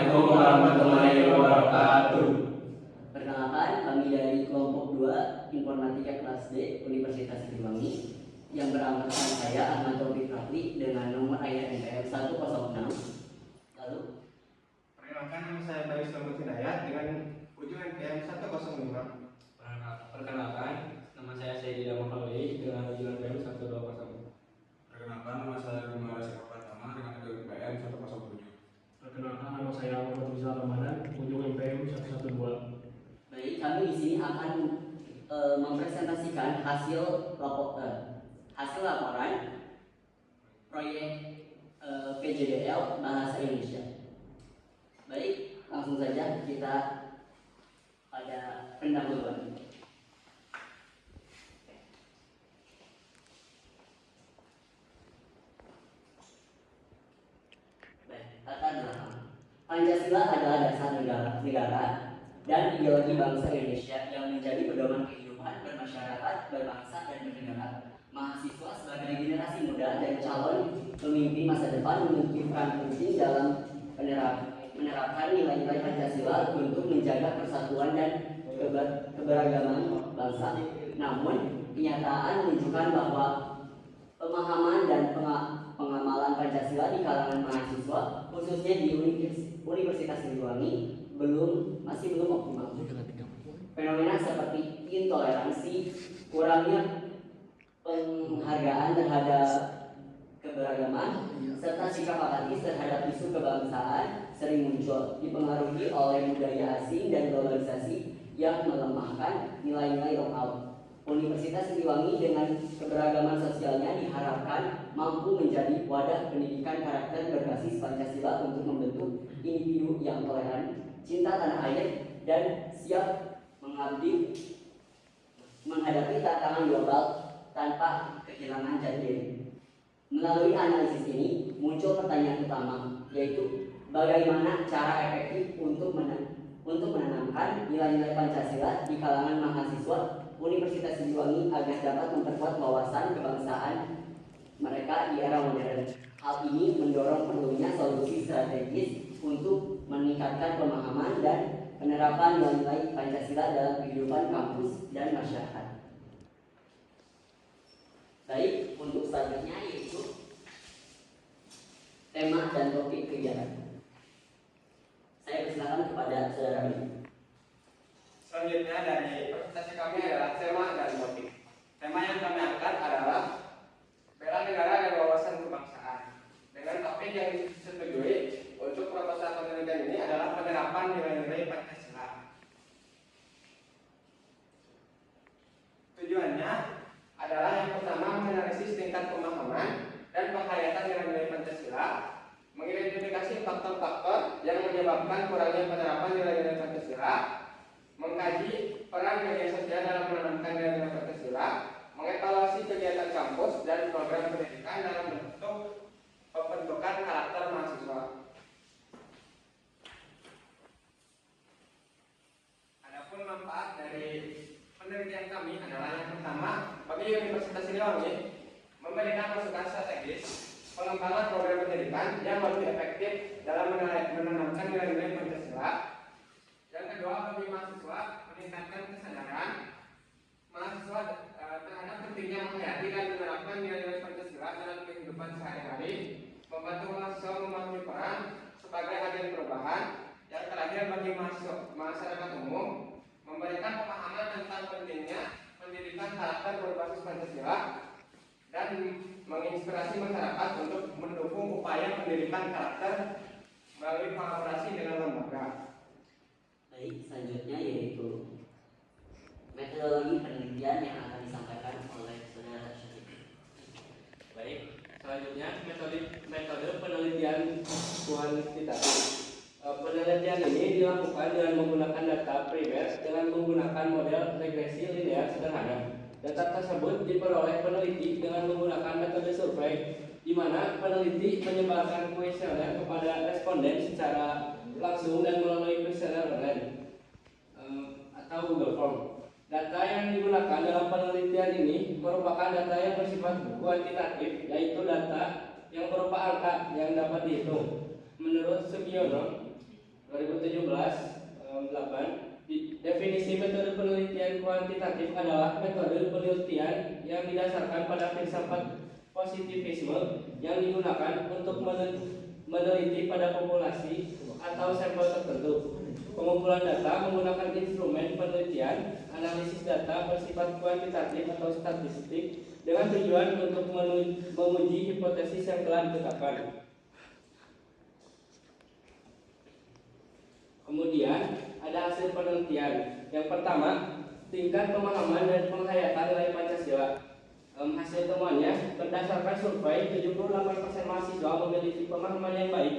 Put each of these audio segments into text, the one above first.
Assalamualaikum warahmatullahi wabarakatuh. Perkenalkan, kami dari kelompok 2 Informatika kelas D Universitas Siliwangi yang beranggotakan saya Ahmad Taufik Rafli dengan nomor INPM 106. Lalu, perkenalkan, nama saya Bayu Selamat Hidayat dengan ujung NPM 105. Perkenalkan, nama saya Sayyidina Muhammad dengan ujian NPM 120. Perkenalkan, nama saya Rumah Rasyid Pratama dengan NPM 107. Perkenalkan, nama saya Muhammad Rizal Ramadan, ujung NPM 112. baik, kami di sini akan mempresentasikan hasil laporan proyek PJDL Bahasa Indonesia. Baik, langsung saja kita pada pendahuluan. Kata 8. Pancasila adalah dasar negara dan ideologi bangsa Indonesia yang menjadi pedoman kehidupan bermasyarakat, berbangsa, dan bernegara. Mahasiswa sebagai generasi muda dan calon pemimpin masa depan memiliki peran penting dalam menerapkan nilai-nilai Pancasila untuk menjaga persatuan dan keberagaman bangsa. Namun, kenyataan menunjukkan bahwa pemahaman dan pengamalan Pancasila di kalangan mahasiswa, khususnya di Universitas Siliwangi, masih belum optimal. Fenomena seperti intoleransi, kurangnya penghargaan terhadap keberagaman, serta sikap apatis terhadap isu kebangsaan sering muncul, dipengaruhi oleh budaya asing dan globalisasi yang melemahkan nilai-nilai lokal. Universitas Siliwangi dengan keberagaman sosialnya diharapkan mampu menjadi wadah pendidikan karakter berbasis Pancasila untuk membentuk individu yang toleran, cinta tanah air, dan siap menghadapi tantangan global tanpa kehilangan jati diri. Melalui analisis ini muncul pertanyaan utama, yaitu bagaimana cara efektif untuk menanamkan nilai-nilai Pancasila di kalangan mahasiswa Universitas Siliwangi agar dapat memperkuat wawasan kebangsaan mereka di era modern. Hal ini mendorong perlunya solusi strategis untuk meningkatkan pemahaman dan penerapan nilai-nilai Pancasila dalam kehidupan kampus dan masyarakat. Baik, untuk selanjutnya yaitu tema dan topik kegiatan. Saya persilakan kepada saudara Budi. Selanjutnya dari presentasi kami adalah tema dan topik. Tema yang kami angkat adalah bela negara dan wawasan kebangsaan. Dengan topik yang disetujui untuk proposal penelitian ini adalah penerapan nilai-nilai Pancasila. Tujuannya adalah yang pertama menganalisis tingkat pemahaman dan penghayatan nilai-nilai Pancasila, mengidentifikasi faktor-faktor yang menyebabkan kurangnya penerapan nilai-nilai Pancasila, mengkaji peran media sosial dalam menanamkan nilai-nilai Pancasila, mengevaluasi kegiatan kampus dan program pendidikan dalam bentuk pembentukan karakter mahasiswa. Adapun manfaat dari penelitian kami adalah yang pertama, bagi Universitas Siliwangi memberikan masukan strategis pengembangan program pendidikan yang lebih efektif dalam menanamkan nilai-nilai Pancasila. Yang kedua, bagi mahasiswa meningkatkan kesadaran mahasiswa terhadap pentingnya menghayati dan menerapkan nilai-nilai Pancasila dalam kehidupan sehari-hari, membantu mahasiswa memahami peran sebagai agen perubahan. Yang terakhir, bagi masyarakat umum memberikan pemahaman tentang pentingnya pendidikan karakter berbasis Pancasila dan menginspirasi masyarakat untuk mendukung upaya pendidikan karakter melalui kolaborasi dengan lembaga. Baik, selanjutnya yaitu metodologi penelitian yang akan disampaikan oleh saudara Syarif. Baik, selanjutnya metode penelitian kuantitatif. Penelitian ini dilakukan dengan menggunakan data primer dengan menggunakan model regresi linear sederhana. Data tersebut diperoleh peneliti dengan menggunakan metode survei, di mana peneliti menyebarkan kuesioner kepada responden secara langsung dan melalui kuesioner online atau Google Form. Data yang digunakan dalam penelitian ini merupakan data yang bersifat kuantitatif, yaitu data yang berupa angka yang dapat dihitung. Menurut Sugiono, Definisi metode penelitian kuantitatif adalah metode penelitian yang didasarkan pada filsafat positivisme yang digunakan untuk meneliti pada populasi atau sampel tertentu. Pengumpulan data menggunakan instrumen penelitian, analisis data bersifat kuantitatif atau statistik dengan tujuan untuk menguji hipotesis yang telah ditetapkan. Kemudian ada hasil penelitian. Yang pertama, tingkat pemahaman dan penghayatan nilai Pancasila. Hasil temuannya berdasarkan survei 78% mahasiswa memiliki pemahaman yang baik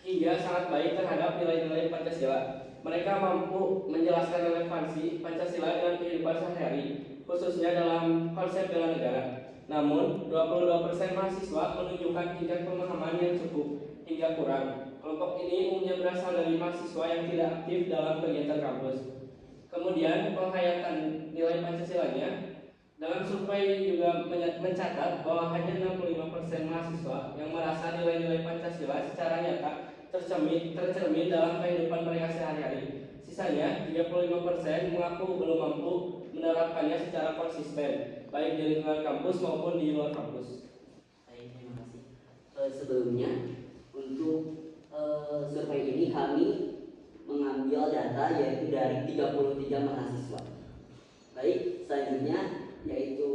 hingga sangat baik terhadap nilai-nilai Pancasila. Mereka mampu menjelaskan relevansi Pancasila dengan kehidupan sehari-hari, khususnya dalam konsep bela negara. Namun, 22% mahasiswa menunjukkan tingkat pemahaman yang cukup hingga kurang. Kelompok ini umumnya berasal dari mahasiswa yang tidak aktif dalam kegiatan kampus. Kemudian, penghayatan nilai Pancasilanya. Dalam survei juga mencatat bahwa hanya 65% mahasiswa yang merasa nilai-nilai Pancasila secara nyata tercermin dalam kehidupan mereka sehari-hari. Sisanya, 35% mengaku belum mampu menerapkannya secara konsisten, baik di lingkungan kampus maupun di luar kampus. Baik, terima kasih. Sebelumnya, untuk survei ini kami mengambil data yaitu dari 33 mahasiswa. Baik, selanjutnya yaitu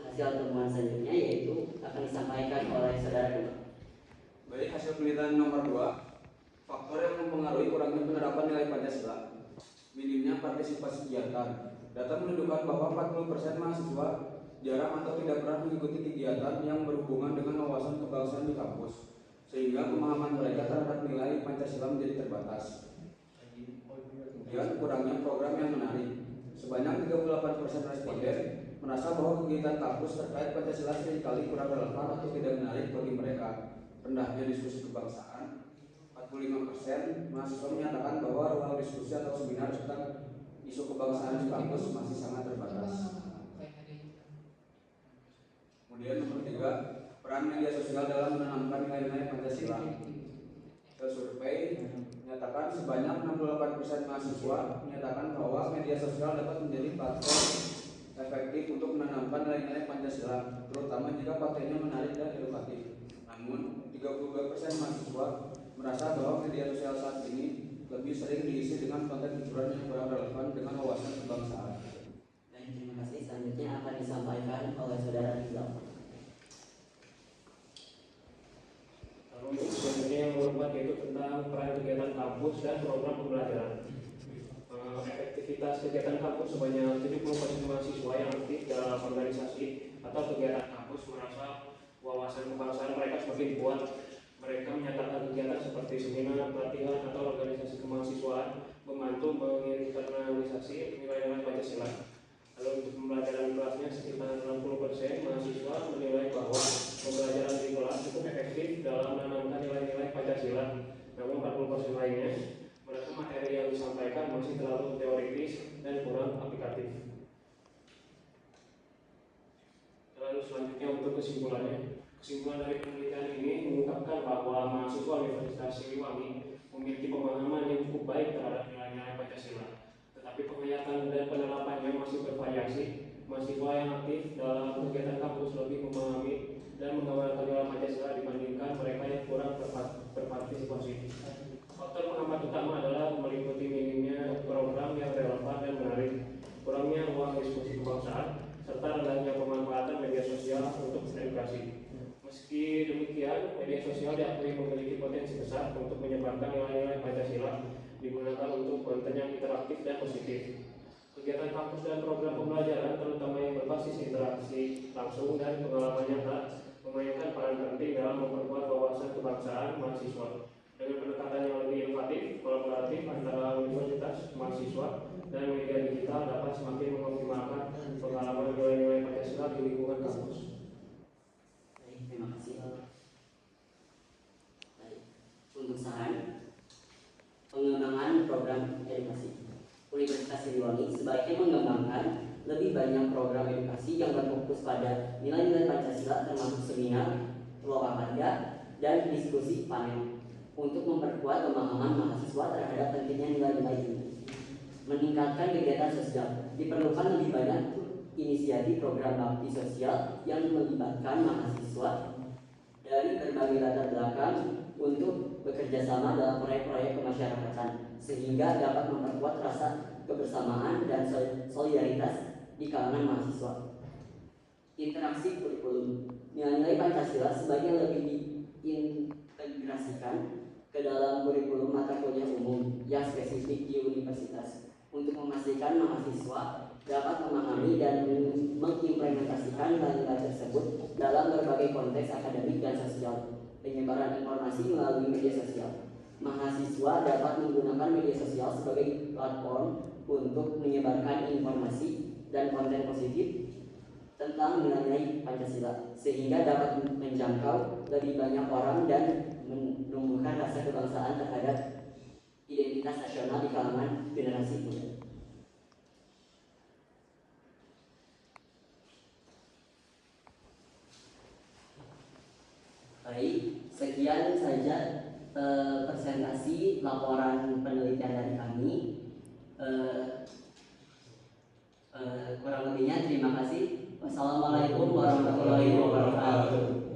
hasil temuan selanjutnya yaitu akan disampaikan oleh saudara Dua. Baik, hasil penelitian nomor 2, faktor yang mempengaruhi kurangnya penerapan nilai Pancasila. Minimnya partisipasi kegiatan. Data menunjukkan bahwa 40% mahasiswa jarang atau tidak pernah mengikuti kegiatan yang berhubungan dengan wawasan kebangsaan di kampus, sehingga pemahaman mereka terhadap nilai Pancasila menjadi terbatas. Kemudian kurangnya program yang menarik. Sebanyak 38% responden merasa bahwa kegiatan kampus terkait Pancasila seringkali kurang relevan atau tidak menarik bagi mereka. Rendahnya diskusi kebangsaan. 45% mahasiswa menyatakan bahwa ruang diskusi atau seminar tentang isu kebangsaan di kampus masih sangat terbatas. Kemudian nomor 3, peran media sosial dalam menanamkan nilai-nilai Pancasila. Survei menyatakan sebanyak 68% mahasiswa menyatakan bahwa media sosial dapat menjadi platform efektif untuk menanamkan nilai-nilai Pancasila, terutama jika kontennya menarik dan edukatif. Namun, 32% mahasiswa merasa bahwa media sosial saat ini lebih sering diisi dengan konten hiburan yang kurang relevan dengan wawasan kebangsaan. Baik, terima kasih. Selanjutnya akan disampaikan oleh saudara Rizal. Selanjutnya yang keempat yaitu tentang peran kegiatan kampus dan program pembelajaran. Efektivitas kegiatan kampus sebanyak 70% mahasiswa yang aktif dalam organisasi atau kegiatan kampus merasa wawasan kebangsaan mereka semakin kuat. Mereka menyatakan kegiatan seperti seminar, pelatihan, atau organisasi kemahasiswaan membantu menginternalisasi nilai-nilai Pancasila. Lalu untuk pembelajaran kelasnya sekitar 60% mahasiswa menilai bahwa pembelajaran di kelas cukup efektif dalam menanamkan nilai-nilai Pancasila. Namun 40% lainnya merasa materi yang disampaikan masih terlalu teoritis dan kurang aplikatif. Lalu selanjutnya untuk kesimpulannya. Kesimpulan dari penelitian ini mengungkapkan bahwa mahasiswa Universitas Siliwangi memiliki pemahaman yang cukup baik terhadap nilai-nilai Pancasila. Tetapi penghayatan dan penerapannya masih bervariasi. Mahasiswa yang aktif dalam kegiatan kampus lebih memahami dan menggambarkan nilai Pancasila dibandingkan mereka yang kurang berpartisipasi. Faktor penghambat utama adalah meliputi minimnya program yang relevan dan menarik, kurangnya ruang diskusi kebangsaan, serta rendahnya pemanfaatan media sosial untuk edukasi. Meski demikian, media sosial diakui memiliki potensi besar untuk menyebarkan nilai-nilai Pancasila, digunakan untuk konten yang interaktif dan positif. Kegiatan kampus dan program pembelajaran, terutama yang berbasis interaksi langsung dan pengalaman nyata, memainkan peran penting dalam memperkuat wawasan kebangsaan mahasiswa. Dengan pendekatan yang lebih inovatif, kolaboratif antara universitas, mahasiswa, dan media digital dapat semakin mengoptimalkan pengalaman nilai-nilai Pancasila di lingkungan kampus. Terima kasih. Baik. Untuk saran pengembangan program edukasi, Universitas Siliwangi sebaiknya mengembangkan lebih banyak program edukasi yang berfokus pada nilai-nilai Pancasila, termasuk seminar, lokakarya, dan diskusi panel. untuk memperkuat pemahaman mahasiswa terhadap pentingnya nilai-nilai ini. Meningkatkan kegiatan sosial, diperlukan lebih banyak inisiatif program bakti sosial yang melibatkan mahasiswa dari berbagai latar belakang untuk bekerja sama dalam proyek-proyek kemasyarakatan sehingga dapat memperkuat rasa kebersamaan dan solidaritas di kalangan mahasiswa. Interaksi kurikulum, nilai-nilai Pancasila sebagian lebih diintegrasikan ke dalam kurikulum mata kuliah umum yang spesifik di universitas untuk memastikan mahasiswa dapat memahami dan mengimplementasikan nilai-nilai tersebut dalam berbagai konteks akademik dan sosial. Penyebaran informasi melalui media sosial. Mahasiswa dapat menggunakan media sosial sebagai platform untuk menyebarkan informasi dan konten positif tentang nilai-nilai Pancasila sehingga dapat menjangkau lebih banyak orang dan menumbuhkan rasa kebangsaan terhadap identitas nasional di kalangan generasi muda. Baik, sekian saja presentasi laporan penelitian dari kami. Kurang lebihnya terima kasih. Wassalamualaikum warahmatullahi wabarakatuh.